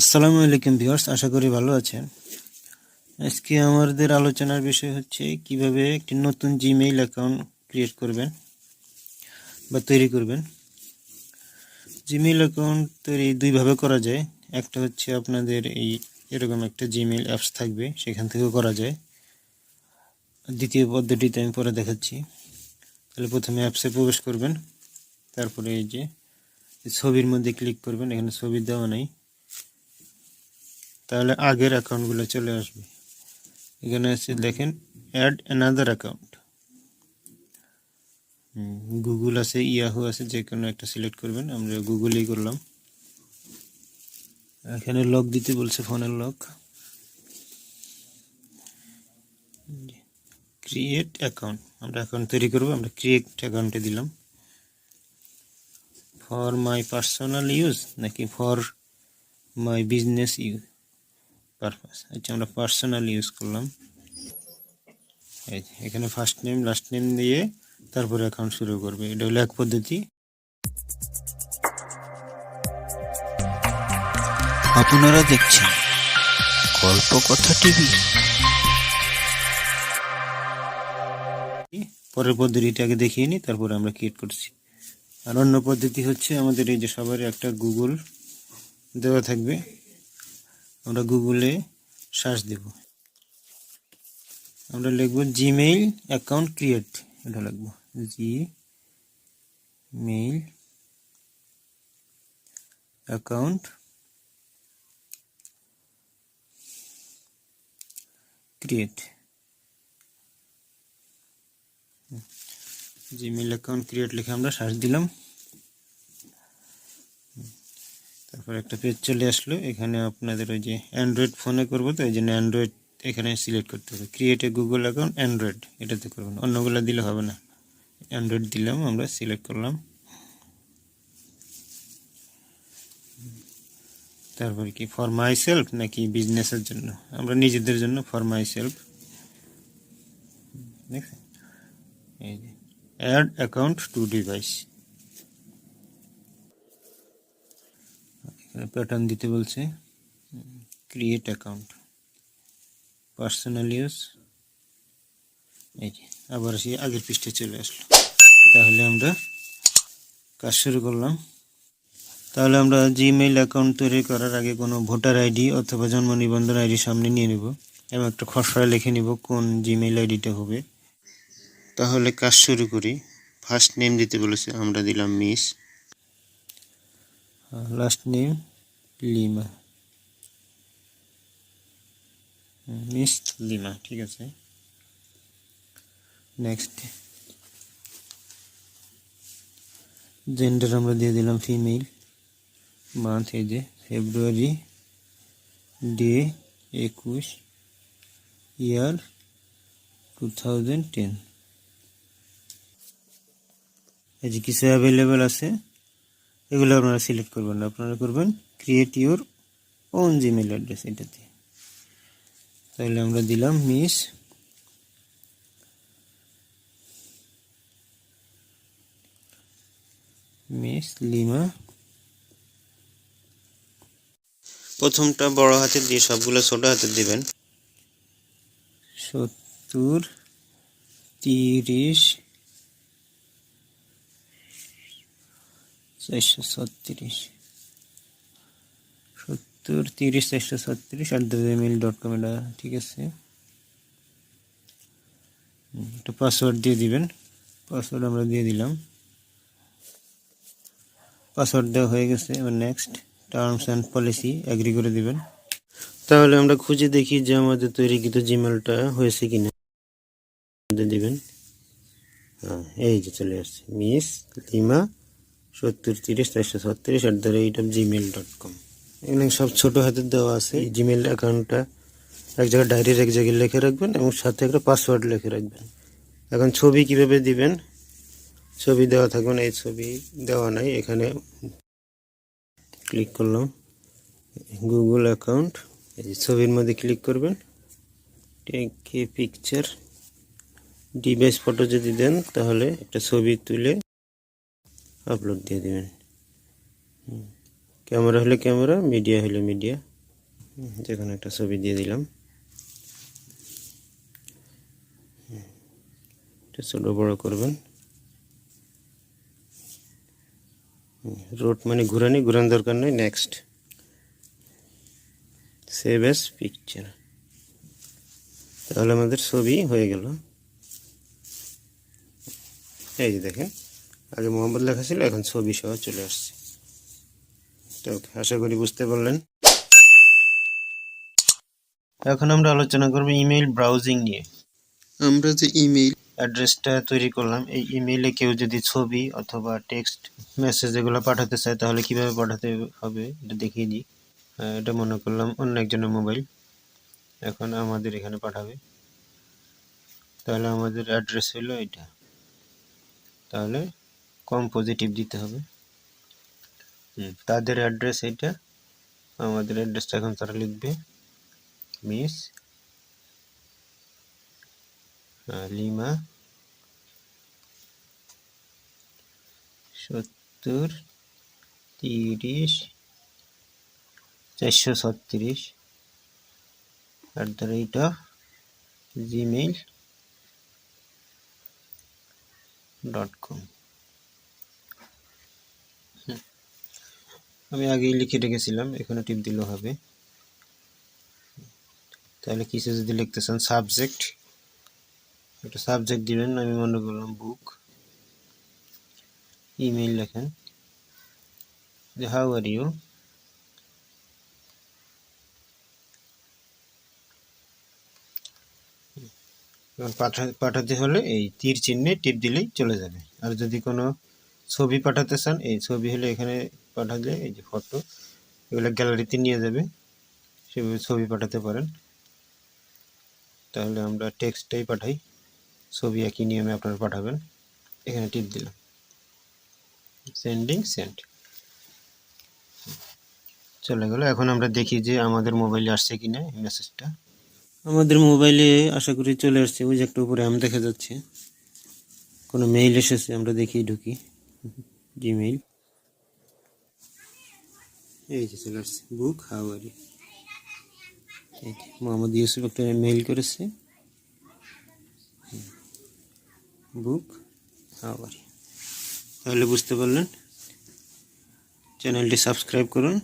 আসসালামু আলাইকুম ভিউয়ার্স, আশা করি ভালো আছেন। আজকে আমাদের আলোচনার বিষয় হচ্ছে কিভাবে একটি নতুন জিমেইল অ্যাকাউন্ট ক্রিয়েট করবেন বা তৈরি করবেন। জিমেইল অ্যাকাউন্ট তৈরি দুইভাবে করা যায়। একটা হচ্ছে আপনাদের এরকম একটা জিমেইল অ্যাপস থাকবে, সেখান থেকেও করা যায়। দ্বিতীয় পদ্ধতিতে আমি পরে দেখাচ্ছি। তাহলে প্রথমে অ্যাপসে প্রবেশ করবেন, তারপরে এই যে ছবির মধ্যে ক্লিক করবেন। এখানে ছবি দেওয়া নেই, তাহলে আগের অ্যাকাউন্টগুলো চলে আসবে। এখানে আছে দেখেন, অ্যাড অ্যানাদার অ্যাকাউন্ট। গুগল আছে, ইয়াহু আছে, যে কোনো একটা সিলেক্ট করবেন। আমরা গুগলেই করলাম। এখানে লক দিতে বলছে, ফোনের লক। ক্রিয়েট অ্যাকাউন্ট, আমরা অ্যাকাউন্ট তৈরি করবো। আমরা ক্রিয়েট অ্যাকাউন্টে দিলাম। ফর মাই পার্সোনাল ইউজ নাকি for my business use purpose? আচ্ছা, আমরা পার্সোনাল ইউজ করলাম। এখানে ফার্স্ট নেম লাস্ট নেম দিয়ে তারপরে অ্যাকাউন্ট শুরু করবে। এটা হলো এক পদ্ধতি। আপনারা দেখছেন গল্পকথা টিভি। পরের পদ্ধতিটা আগে দেখিয়ে নিই, তারপরে আমরা ক্রিয়েট করছি। আর অন্য পদ্ধতি হচ্ছে, আমাদের এই যে সবারই একটা গুগল দেওয়া থাকবে। আমরা গুগলে সার্চ দেব, আমরা লিখব জিমেইল অ্যাকাউন্ট ক্রিয়েট। এটা লিখব Gmail account create. Gmail account create লিখে আমরা সার্চ দিলাম। তারপর একটা পেজ চলে আসলো। এখানে আপনাদের ওই যে অ্যান্ড্রয়েড ফোনে করবো, তো এই জন্য অ্যান্ড্রয়েড এখানে সিলেক্ট করতে হবে। Create a Google account Android, এটাতে করবেন, অন্যগুলো দিলে হবে না। অ্যান্ড্রয়েড দিলাম, আমরা সিলেক্ট করলাম। তারপর কি ফর মাই সেলফ নাকি বিজনেসের জন্য? আমরা নিজেদের জন্য, ফর মাই সেলফ। দেখছেন, এই যে অ্যাড অ্যাকাউন্ট টু ডিভাইস। এখানে প্যাটার্ন দিতে বলছে, ক্রিয়েট অ্যাকাউন্ট, পার্সোনাল ইউজ। এই যে আবার সেই আগের পৃষ্ঠে চলে আসলো। তাহলে আমরা কাজ শুরু করলাম। তাহলে আমরা জিমেইল অ্যাকাউন্ট তৈরি করার আগে কোনো ভোটার আইডি অথবা জন্ম নিবন্ধন আইডি সামনে নিয়ে নেব এবং একটা খসড়া লিখে নিব কোন জিমেইল আইডিটা হবে। তাহলে কাজ শুরু করি। ফার্স্ট নেম দিতে বলেছে, আমরা দিলাম miss. Last name lima, miss lima, ঠিক আছে। নেক্সট, জেন্ডার আমরা দিয়ে দিলাম ফিমেল। মান্থ এই যে ফেব্রুয়ারি, ডে 21, ইয়ার 2010। এই যে কিছু অ্যাভেলেবেল আছে, এগুলো আপনারা সিলেক্ট করবেন না, আপনারা করবেন create your own Gmail address এটাতে। তাহলে আমরা দিলাম মিস লিমা। প্রথমটা বড় হাতের দিয়ে, সবগুলো ছোট হাতের দিবেন। 70 30 436, 70 30 436 @gmail.com, এটা ঠিক আছে। একটা পাসওয়ার্ড দিয়ে দিবেন। পাসওয়ার্ড আমরা দিয়ে দিলাম। পাসওয়ার্ড দেওয়া হয়ে গেছে। এবার next, terms and policy agree করে দিবেন। তাহলে আমরা খুঁজে দেখি যে আমাদের তৈরিকৃত জিমেলটা হয়েছে কিনা। দিবেন, হ্যাঁ, এই যে চলে আসছে, মিস লিমা 70 30 436 @gmail.com। এখানে সব ছোট হাতের দেওয়া আছে। জিমেল অ্যাকাউন্টটা এক জায়গায়, ডায়েরির এক জায়গায় লিখে রাখবেন এবং সাথে একটা পাসওয়ার্ড লিখে রাখবেন। এখন ছবি কিভাবে দিবেন? ছবি দেওয়া থাকবেন, এই ছবি দেওয়া নাই। এখানে ক্লিক করলাম, গুগল অ্যাকাউন্ট, এই যে ছবির মধ্যে ক্লিক করবেন, take a picture. Device photo যদি দেন তাহলে একটা ছবি তুলে আপলোড দিয়ে দেবেন। ক্যামেরা হলে ক্যামেরা, মিডিয়া হলে মিডিয়া। যেখানে একটা ছবি দিয়ে দিলাম, এটা ছোট বড় করবেন। রোট মানে ঘুরানি, ঘুরান দরকার নেই। Next, save S picture. তাহলে আমাদের ছবি হয়ে গেল। এই যে দেখেন, আগে মোহাম্মদ লেখা ছিল, এখন ছবি সহ চলে আসছে। তো আশা করি বুঝতে পারলেন। এখন আমরা আলোচনা করব ইমেইল ব্রাউজিং নিয়ে। আমরা যে ইমেইল অ্যাড্রেসটা তৈরি করলাম, এই ইমেইলে কেউ যদি ছবি অথবা টেক্সট মেসেজ এগুলো পাঠাতে চায়, তাহলে কিভাবে পাঠাতে হবে এটা দেখিয়ে দিই। এটা মনে করলাম অন্য একজনের মোবাইল, এখন আমাদের এখানে পাঠাবে। তাহলে আমাদের অ্যাড্রেস হলো এটা, তাহলে কম পজিটিভ দিতে হবে। তাদের অ্যাড্রেস এটা, আমাদের অ্যাড্রেসটা এখন তারা লিখবে মিস লিমা 70 30 436 @gmail.com। আমি আগেই লিখে রেখেছিলাম, এখানে টিপ দিলেও হবে। তাহলে কিছু যদি লিখতে চান, সাবজেক্ট, একটা সাবজেক্ট দিবেন। আমি মনে করলাম বুক। ইমেইল লেখেন যে হাউ আর ইউ। পাঠাতে হলে এই তীর চিহ্নে টিপ দিলেই চলে যাবে। আর যদি কোনো ছবি পাঠাতে চান, এই ছবি হলে এখানে পাঠালে, এই যে ফটো, এগুলো গ্যালারিতে নিয়ে যাবে, সেভাবে ছবি পাঠাতে পারেন। তাহলে আমরা টেক্সটটাই পাঠাই, ছবি একই নিয়মে আপনারা পাঠাবেন। এখানে টিপ দিলাম, সেন্ডিং, সেন্ড, চলে গেল। এখন আমরা দেখি যে আমাদের মোবাইলে আসছে কিনা এই মেসেজটা। আমাদের মোবাইলে আশা করি চলে আসছে। ওই যে একটা উপরে আম দেখা যাচ্ছে, কোনো মেইল এসেছে, আমরা দেখি, ঢুকি জিমেইল। এই যে চলে আসছে, book how are you. Mohammad Yusuf একটা মেইল করেছে, বুক হাউ আর ইউ। তাহলে বুঝতে পারলেন। চ্যানেলটি সাবস্ক্রাইব করুন।